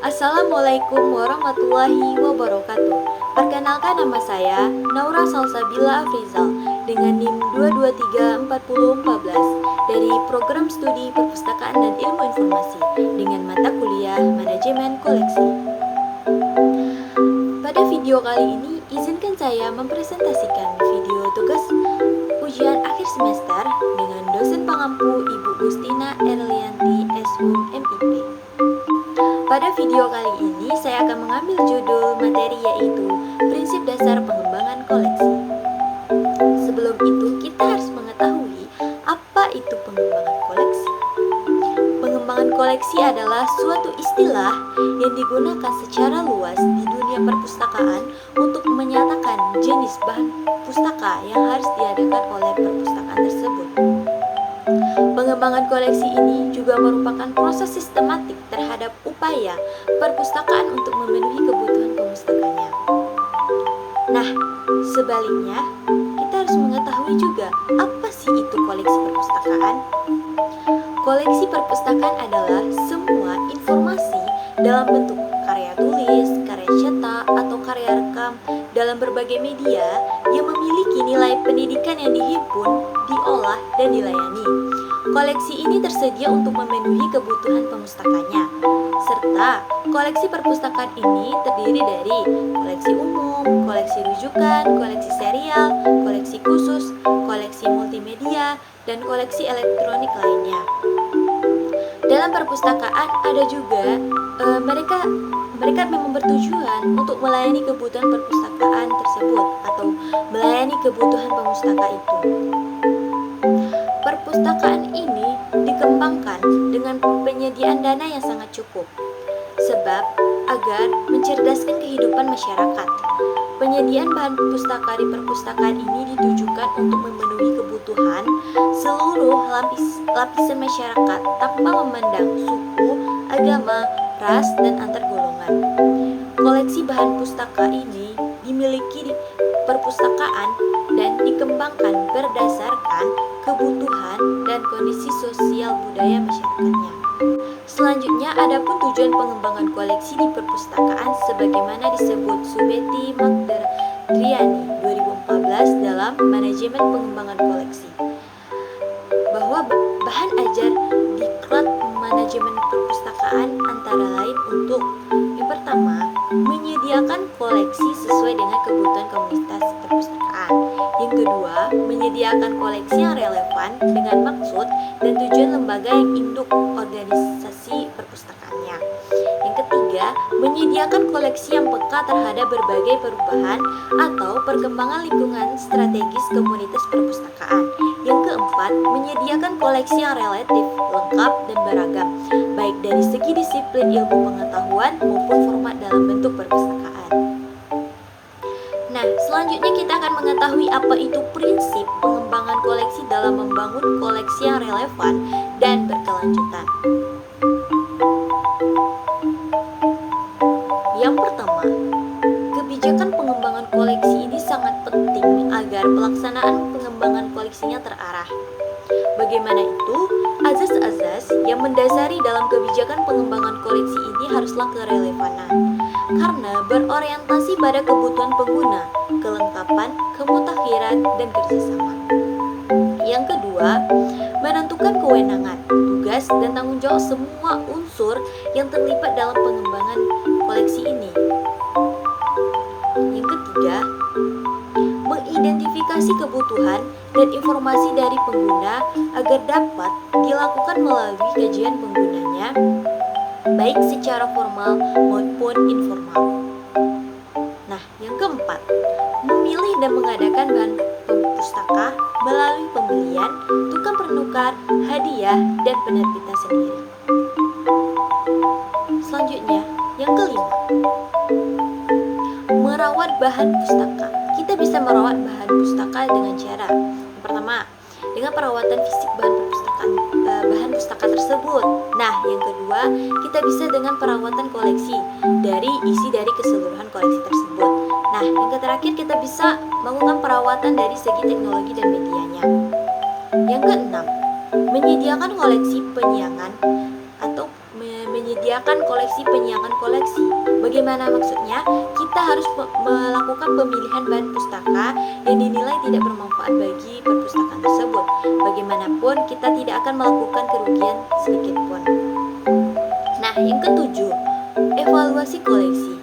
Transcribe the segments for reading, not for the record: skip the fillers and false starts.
Assalamualaikum warahmatullahi wabarakatuh. Perkenalkan, nama saya Naura Salsabila Afrizal dengan NIM 2234014 dari Program Studi Perpustakaan dan Ilmu Informasi dengan mata kuliah Manajemen Koleksi. Pada video kali ini, izinkan saya mempresentasikan video tugas ujian akhir semester dengan dosen pengampu Ibu Gustina Erlianti SHUM MIP. Pada video kali ini, saya akan mengambil judul materi yaitu Prinsip Dasar Pengembangan Koleksi. Sebelum itu, kita harus mengetahui apa itu pengembangan koleksi. Pengembangan koleksi adalah suatu istilah yang digunakan secara luas di dunia perpustakaan untuk menyatakan jenis bahan pustaka yang harus diadakan oleh perpustakaan tersebut. Pengembangan koleksi ini juga merupakan proses sistematik terhadap upaya perpustakaan untuk memenuhi kebutuhan pemustakanya. Nah, sebaliknya, kita harus mengetahui juga apa sih itu koleksi perpustakaan. Koleksi perpustakaan adalah semua informasi dalam bentuk karya tulis, karya cetak, atau karya rekam dalam berbagai media yang memiliki nilai pendidikan yang dihimpun, diolah, dan dilayani. Koleksi ini tersedia untuk memenuhi kebutuhan pemustakanya, serta koleksi perpustakaan ini terdiri dari koleksi umum, koleksi rujukan, koleksi serial, koleksi khusus, koleksi multimedia, dan koleksi elektronik lainnya. Dalam perpustakaan ada juga mereka memang bertujuan untuk melayani kebutuhan perpustakaan tersebut atau melayani kebutuhan pemustaka itu. Perpustakaan ini dikembangkan dengan penyediaan dana yang sangat cukup, sebab agar mencerdaskan kehidupan masyarakat. Penyediaan bahan pustaka di perpustakaan ini ditujukan untuk memenuhi kebutuhan seluruh lapisan masyarakat tanpa memandang suku, agama, ras, dan antar golongan. Koleksi bahan pustaka ini dimiliki di perpustakaan dan dikembangkan berdasarkan kebutuhan dan kondisi sosial budaya masyarakatnya. Selanjutnya, adapun tujuan pengembangan koleksi di perpustakaan sebagaimana disebut Subeti Magdriani 2014 dalam Manajemen Pengembangan Koleksi, bahwa bahan ajar diklat manajemen perpustakaan antara lain untuk yang pertama, menyediakan koleksi sesuai dengan kebutuhan komunitas perpustakaan. Yang kedua, menyediakan koleksi yang relevan dengan maksud dan tujuan lembaga yang induk organisasi perpustakaannya. Yang ketiga, menyediakan koleksi yang peka terhadap berbagai perubahan atau perkembangan lingkungan strategis komunitas perpustakaan. Yang keempat, menyediakan koleksi yang relatif lengkap dan beragam, baik dari segi disiplin ilmu pengetahuan maupun format dalam bentuk perpustakaan. Nah, selanjutnya kita akan mengetahui apa itu prinsip pengembangan koleksi dalam membangun koleksi yang relevan dan berkelanjutan. Yang pertama, kebijakan pengembangan koleksi ini sangat penting agar pelaksanaan pengembangan koleksinya terarah. Bagaimana itu? Azas-azas yang mendasari dalam kebijakan pengembangan koleksi ini haruslah kerelevanan, karena berorientasi pada kebutuhan pengguna, kelengkapan, kemutakhiran, dan kerjasama. Yang kedua, menentukan kewenangan, tugas, dan tanggung jawab semua unsur yang terlibat dalam pengembangan koleksi ini. Yang ketiga, mengidentifikasi kebutuhan dan informasi dari pengguna agar dapat dilakukan melalui kajian penggunanya, baik secara formal maupun informal. Nah, yang keempat, memilih dan mengadakan bahan pustaka melalui pembelian, tukar penukar, hadiah, dan penerbitan sendiri. Selanjutnya, yang kelima, merawat bahan pustaka. Kita bisa merawat bahan pustaka dengan cara yang pertama, dengan perawatan fisik bahan pustaka tersebut. Nah, yang kedua, kita bisa dengan perawatan koleksi dari keseluruhan koleksi tersebut. Nah, yang terakhir, kita bisa melakukan perawatan dari segi teknologi dan medianya. Yang keenam, menyediakan koleksi penyiangan atau menyediakan koleksi penyiapan koleksi. Bagaimana maksudnya? Kita harus melakukan pemilihan bahan pustaka yang dinilai tidak bermanfaat bagi perpustakaan tersebut. Bagaimanapun kita tidak akan melakukan kerugian sedikit pun. Nah, yang ketujuh, evaluasi koleksi.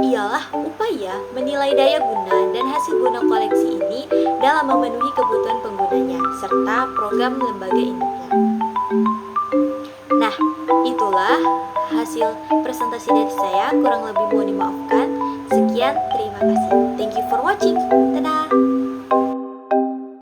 Ialah upaya menilai daya guna dan hasil guna koleksi ini dalam memenuhi kebutuhan penggunanya serta program lembaga induknya. Nah, itulah hasil presentasi dari saya, kurang lebih mohon dimaafkan. Sekian, terima kasih. Thank you for watching. Dadah.